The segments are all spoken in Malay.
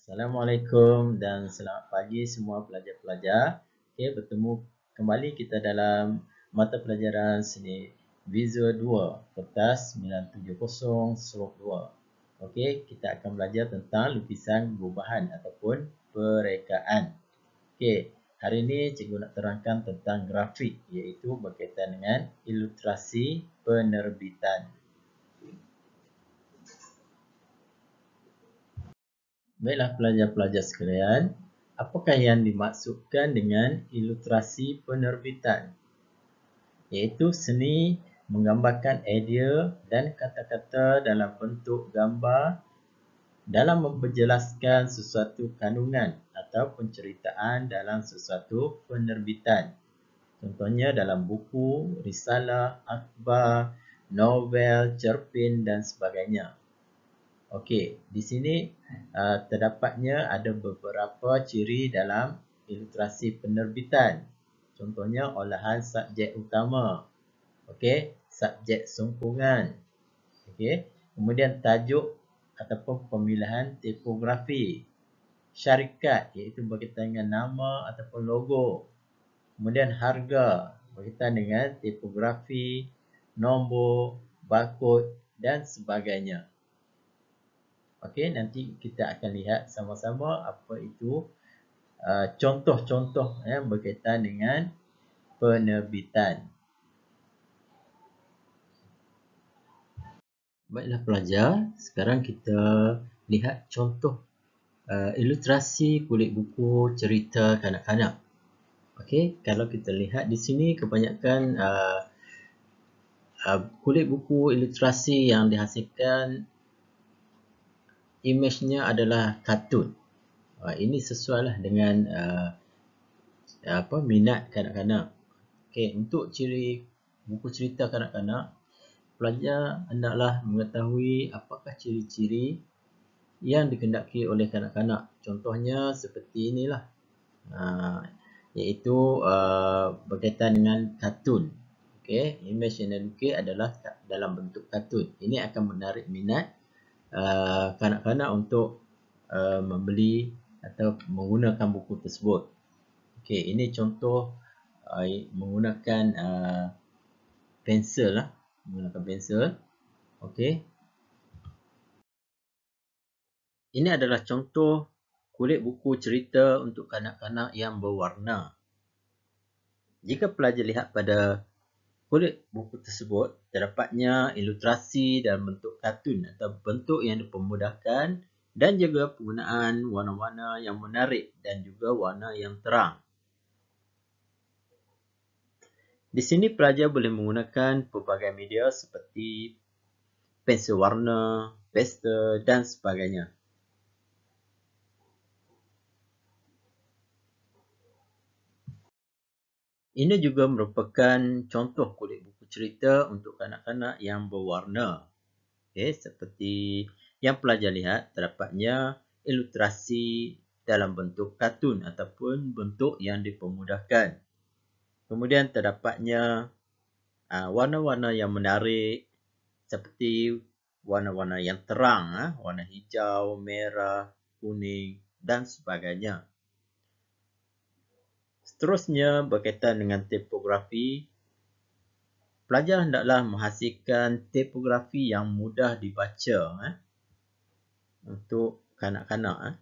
Assalamualaikum dan selamat pagi semua pelajar-pelajar. Okey, bertemu kembali kita dalam mata pelajaran seni visual 2, kertas 970/2. Okey, kita akan belajar tentang lukisan gubahan ataupun perekaan. Okey, hari ini cikgu nak terangkan tentang grafik iaitu berkaitan dengan ilustrasi penerbitan. Baiklah pelajar-pelajar sekalian, apakah yang dimaksudkan dengan ilustrasi penerbitan? Iaitu seni menggambarkan idea dan kata-kata dalam bentuk gambar dalam memperjelaskan sesuatu kandungan atau penceritaan dalam sesuatu penerbitan. Contohnya dalam buku, risalah, akhbar, novel, cerpen dan sebagainya. Okey, di sini terdapatnya ada beberapa ciri dalam ilustrasi penerbitan. Contohnya olahan subjek utama. Okey, subjek sumpungan. Okey, kemudian tajuk ataupun pemilihan tipografi. Syarikat iaitu berkaitan dengan nama ataupun logo. Kemudian harga berkaitan dengan tipografi, nombor, barcode dan sebagainya. Okey, nanti kita akan lihat sama-sama apa itu contoh-contoh yang berkaitan dengan penerbitan. Baiklah pelajar, sekarang kita lihat contoh ilustrasi kulit buku cerita kanak-kanak. Okey, kalau kita lihat di sini kebanyakan kulit buku ilustrasi yang dihasilkan imejnya adalah kartun. Ini sesuailah dengan minat kanak-kanak. Okey, untuk ciri buku cerita kanak-kanak, pelajar hendaklah mengetahui apakah ciri-ciri yang dikehendaki oleh kanak-kanak. Contohnya seperti inilah. Iaitu berkaitan dengan kartun. Okey, imej yang dilukis adalah dalam bentuk kartun. Ini akan menarik minat kanak-kanak untuk membeli atau menggunakan buku tersebut. Okey, ini contoh menggunakan pensel lah, menggunakan pensel. Okey. Ini adalah contoh kulit buku cerita untuk kanak-kanak yang berwarna. Jika pelajar lihat pada kulit buku tersebut, terdapatnya ilustrasi dalam bentuk kartun atau bentuk yang dipermudahkan dan juga penggunaan warna-warna yang menarik dan juga warna yang terang. Di sini pelajar boleh menggunakan pelbagai media seperti pensel warna, pastel dan sebagainya. Ini juga merupakan contoh kulit buku cerita untuk kanak-kanak yang berwarna. Okay, seperti yang pelajar lihat, terdapatnya ilustrasi dalam bentuk kartun ataupun bentuk yang dipermudahkan. Kemudian terdapatnya warna-warna yang menarik seperti warna-warna yang terang, warna hijau, merah, kuning dan sebagainya. Seterusnya berkaitan dengan tipografi, pelajar hendaklah menghasilkan tipografi yang mudah dibaca untuk kanak-kanak.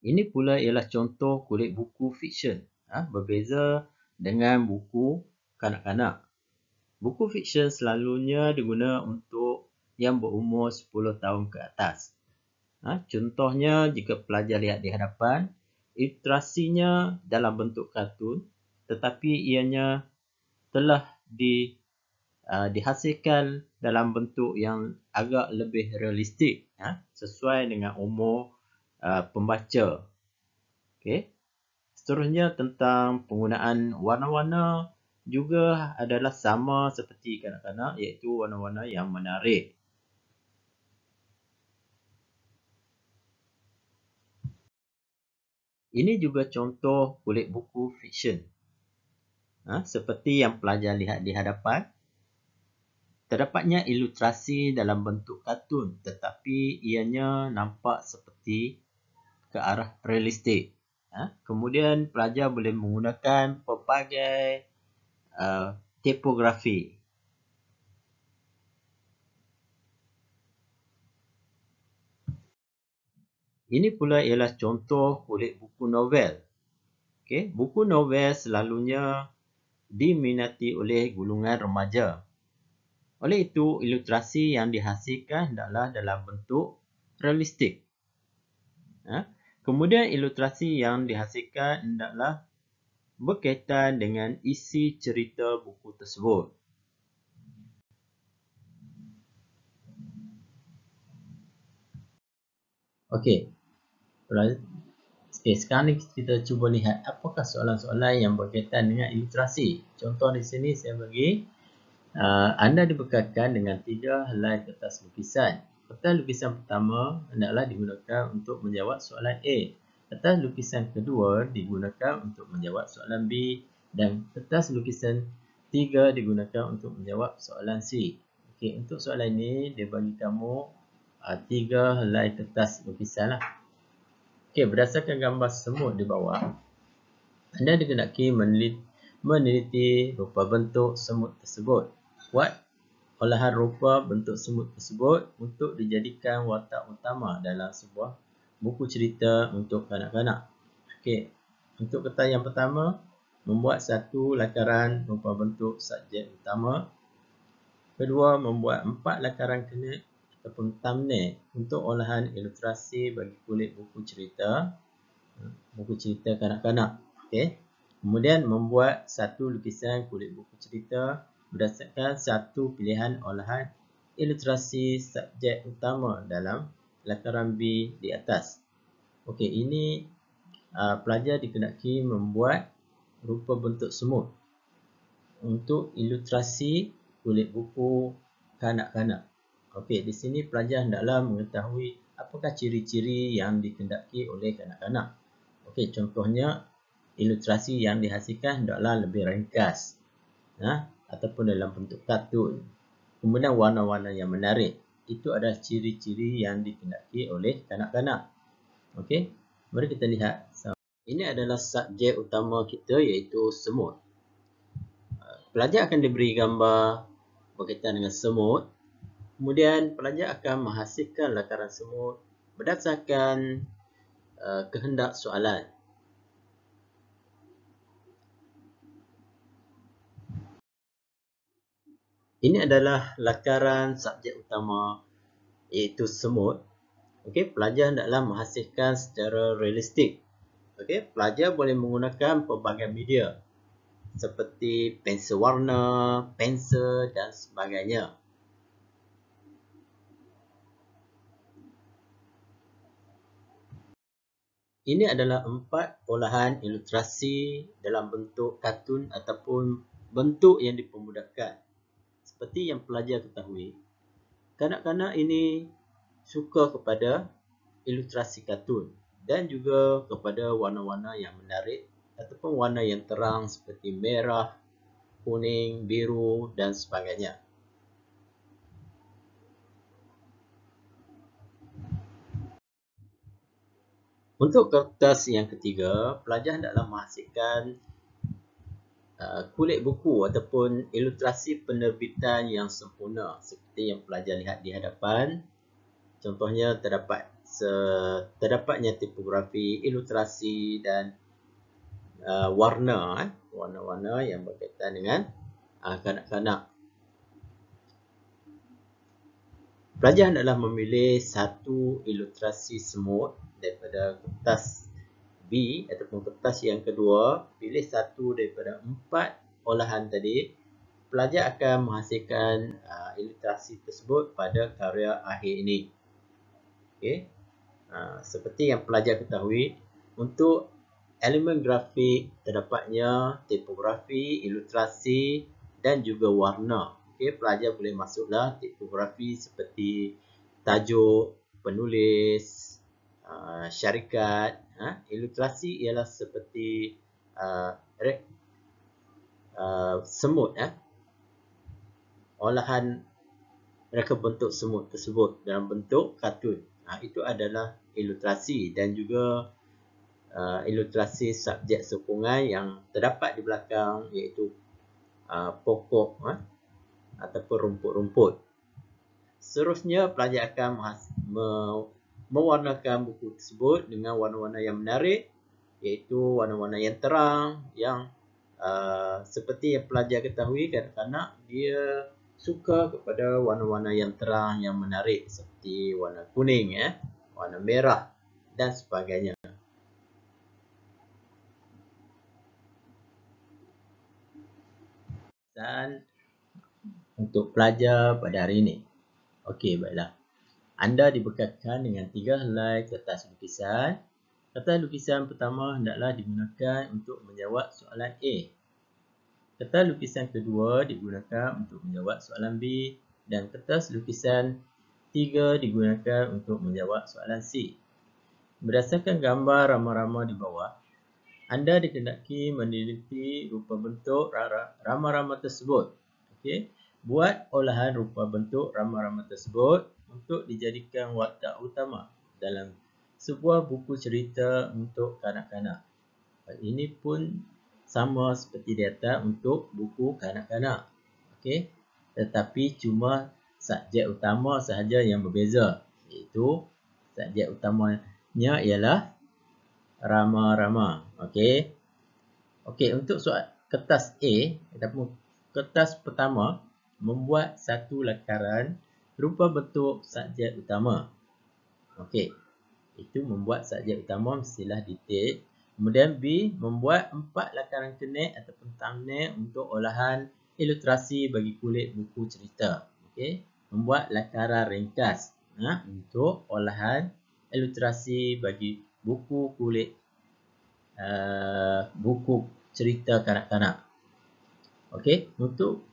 Ini pula ialah contoh kulit buku fiksyen. Berbeza dengan buku kanak-kanak. Buku fiksyen selalunya digunakan untuk yang berumur 10 tahun ke atas. Contohnya, jika pelajar lihat di hadapan, ilustrasinya dalam bentuk kartun, tetapi ianya telah dihasilkan dalam bentuk yang agak lebih realistik, sesuai dengan umur pembaca. Okey. Seterusnya tentang penggunaan warna-warna juga adalah sama seperti kanak-kanak, iaitu warna-warna yang menarik. Ini juga contoh kulit buku fiksyen. Seperti yang pelajar lihat di hadapan. Terdapatnya ilustrasi dalam bentuk kartun tetapi ianya nampak seperti ke arah realistik. Kemudian pelajar boleh menggunakan pelbagai tipografi. Ini pula ialah contoh kulit buku novel. Okey, buku novel selalunya diminati oleh golongan remaja. Oleh itu, ilustrasi yang dihasilkan hendaklah dalam bentuk realistik. Kemudian ilustrasi yang dihasilkan hendaklah berkaitan dengan isi cerita buku tersebut. Okey. Sekarang ni kita cuba lihat apakah soalan-soalan yang berkaitan dengan ilustrasi. Contoh di sini saya bagi anda dibekalkan dengan 3 helai kertas lukisan. Kertas lukisan pertama hendaklah digunakan untuk menjawab soalan A. Kertas lukisan kedua digunakan untuk menjawab soalan B. Dan kertas lukisan 3 digunakan untuk menjawab soalan C. Okey, untuk soalan ini dia bagi kamu 3 helai kertas lukisan lah. Okey, berdasarkan gambar semut di bawah, anda dikenaki meneliti rupa bentuk semut tersebut. Buat olahan rupa bentuk semut tersebut untuk dijadikan watak utama dalam sebuah buku cerita untuk kanak-kanak. Okey, untuk kertas yang pertama, membuat satu lakaran rupa bentuk subjek utama. Kedua, membuat 4 lakaran kena ataupun thumbnail untuk olahan ilustrasi bagi kulit buku cerita kanak-kanak. Okey. Kemudian membuat satu lukisan kulit buku cerita berdasarkan satu pilihan olahan ilustrasi subjek utama dalam lakaran B di atas. Okey, ini pelajar dikenaki membuat rupa bentuk semut untuk ilustrasi kulit buku kanak-kanak. Okey, di sini pelajar hendaklah mengetahui apakah ciri-ciri yang dikendaki oleh kanak-kanak. Okey, contohnya ilustrasi yang dihasilkan hendaklah lebih ringkas ataupun dalam bentuk kartun. Kemudian warna-warna yang menarik. Itu adalah ciri-ciri yang dikendaki oleh kanak-kanak. Okey, mari kita lihat. Ini adalah subjek utama kita iaitu semut. Pelajar akan diberi gambar berkaitan dengan semut. Kemudian pelajar akan menghasilkan lakaran semut berdasarkan kehendak soalan. Ini adalah lakaran subjek utama iaitu semut. Okey, pelajar hendaklah menghasilkan secara realistik. Okey, pelajar boleh menggunakan pelbagai media seperti pensel warna, pensel dan sebagainya. Ini adalah 4 olahan ilustrasi dalam bentuk kartun ataupun bentuk yang dipermudahkan. Seperti yang pelajar ketahui, kanak-kanak ini suka kepada ilustrasi kartun dan juga kepada warna-warna yang menarik ataupun warna yang terang seperti merah, kuning, biru dan sebagainya. Untuk kertas yang ketiga, pelajar hendaklah menghasilkan kulit buku ataupun ilustrasi penerbitan yang sempurna seperti yang pelajar lihat di hadapan. Contohnya terdapatnya tipografi, ilustrasi dan warna-warna yang berkaitan dengan kanak-kanak. Pelajar hendaklah memilih satu ilustrasi semut daripada kertas B ataupun kertas yang kedua. Pilih satu daripada 4 olahan tadi. Pelajar akan menghasilkan ilustrasi tersebut pada karya akhir ini. Okay. Seperti yang pelajar ketahui, untuk elemen grafik terdapatnya tipografi, ilustrasi dan juga warna. Okay, pelajar boleh masuklah tipografi seperti tajuk, penulis, syarikat. Ilustrasi ialah seperti semut. Olahan reka bentuk semut tersebut dalam bentuk kartun. Itu adalah ilustrasi dan juga ilustrasi subjek sokongan yang terdapat di belakang, iaitu pokok ataupun rumput-rumput. Seterusnya, pelajar akan mewarnakan buku tersebut dengan warna-warna yang menarik, iaitu warna-warna yang terang, yang seperti yang pelajar ketahui, kanak-kanak dia suka kepada warna-warna yang terang, yang menarik, seperti warna kuning, warna merah dan sebagainya. Dan untuk pelajar pada hari ini. Okey, baiklah. Anda dibekalkan dengan 3 helai kertas lukisan. Kertas lukisan pertama hendaklah digunakan untuk menjawab soalan A. Kertas lukisan kedua digunakan untuk menjawab soalan B. Dan kertas lukisan 3 digunakan untuk menjawab soalan C. Berdasarkan gambar rama-rama di bawah, anda dikehendaki meneliti rupa bentuk rama-rama tersebut. Okey, buat olahan rupa bentuk rama-rama tersebut untuk dijadikan watak utama dalam sebuah buku cerita untuk kanak-kanak. Ini pun sama seperti di atas untuk buku kanak-kanak. Okey, tetapi cuma subjek utama sahaja yang berbeza, iaitu subjek utamanya ialah rama-rama. Okey. Okey, untuk soal kertas A ataupun kertas pertama, membuat satu lakaran rupa bentuk subjek utama. Okey. Itu membuat subjek utama mestilah detail. Kemudian B, membuat 4 lakaran kenek ataupun thumbnail untuk olahan ilustrasi bagi kulit buku cerita. Okey. Membuat lakaran ringkas untuk olahan ilustrasi bagi buku kulit buku cerita kanak-kanak. Okey, untuk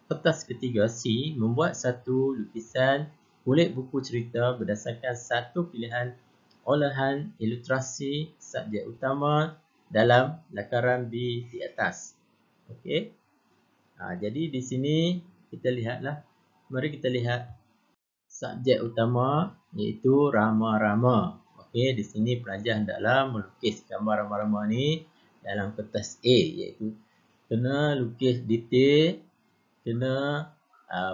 kertas ketiga C, membuat satu lukisan kulit buku cerita berdasarkan satu pilihan olahan ilustrasi subjek utama dalam lakaran B di atas. Okey. Jadi di sini kita lihatlah, mari kita lihat subjek utama iaitu rama-rama. Okey, di sini pelajar hendaklah melukis gambar rama-rama ni dalam kertas A, iaitu kena lukis detail, kena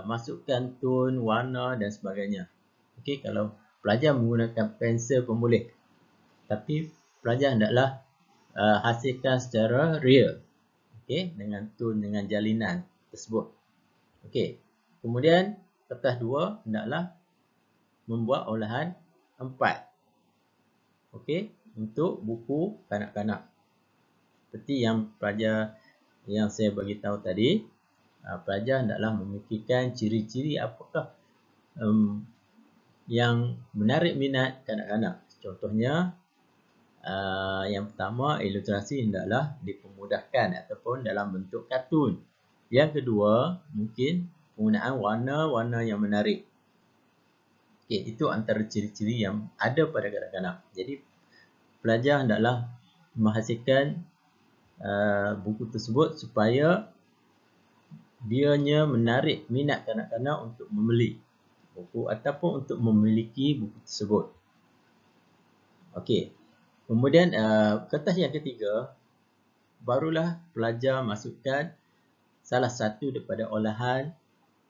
masukkan tone, warna dan sebagainya. Okey, kalau pelajar menggunakan pensel pun boleh. Tapi pelajar hendaklah hasilkan secara real. Okey, dengan tone, dengan jalinan tersebut. Okey. Kemudian kertas 2 hendaklah membuat olahan 4. Okey, untuk buku kanak-kanak. Seperti yang pelajar yang saya bagi tahu tadi, pelajar hendaklah memikirkan ciri-ciri apakah yang menarik minat kanak-kanak. Contohnya, yang pertama, ilustrasi hendaklah dipermudahkan ataupun dalam bentuk kartun. Yang kedua, mungkin penggunaan warna-warna yang menarik. Okey, itu antara ciri-ciri yang ada pada kanak-kanak. Jadi, pelajar hendaklah menghasilkan buku tersebut supaya dianya menarik minat kanak-kanak untuk membeli buku ataupun untuk memiliki buku tersebut. Okey. Kemudian kertas yang ketiga, barulah pelajar masukkan salah satu daripada olahan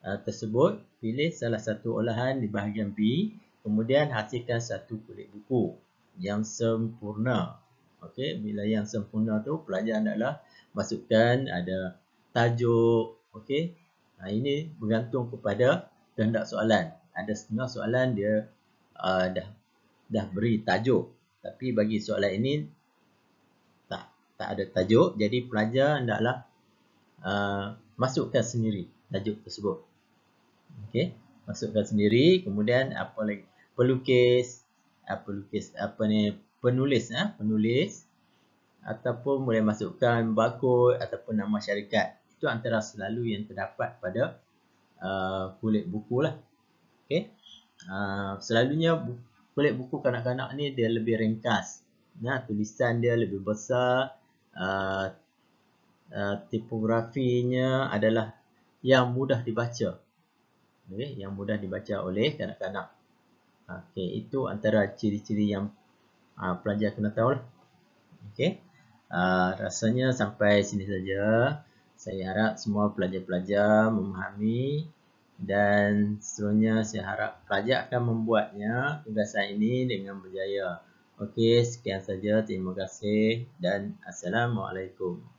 tersebut. Pilih salah satu olahan di bahagian B, kemudian hasilkan satu kulit buku yang sempurna. Okey, bila yang sempurna tu pelajar hendaklah masukkan ada tajuk. Okey, ini bergantung kepada kehendak soalan. Ada setengah soalan dia dah beri tajuk, tapi bagi soalan ini tak ada tajuk, jadi pelajar hendaklah masukkan sendiri tajuk tersebut. Okey, masukkan sendiri. Kemudian apa lagi? Penulis ataupun boleh masukkan barcode ataupun nama syarikat. Itu antara selalu yang terdapat pada kulit buku lah. Okey. Selalunya kulit buku kanak-kanak ni dia lebih ringkas. Tulisan dia lebih besar. Tipografinya adalah yang mudah dibaca. Okay, yang mudah dibaca oleh kanak-kanak. Okay, itu antara ciri-ciri yang pelajar kena tahu lah. Okay. Rasanya sampai sini saja. Saya harap semua pelajar-pelajar memahami dan seterusnya saya harap pelajar akan membuatnya tugasan ini dengan berjaya. Okey, sekian saja. Terima kasih dan Assalamualaikum.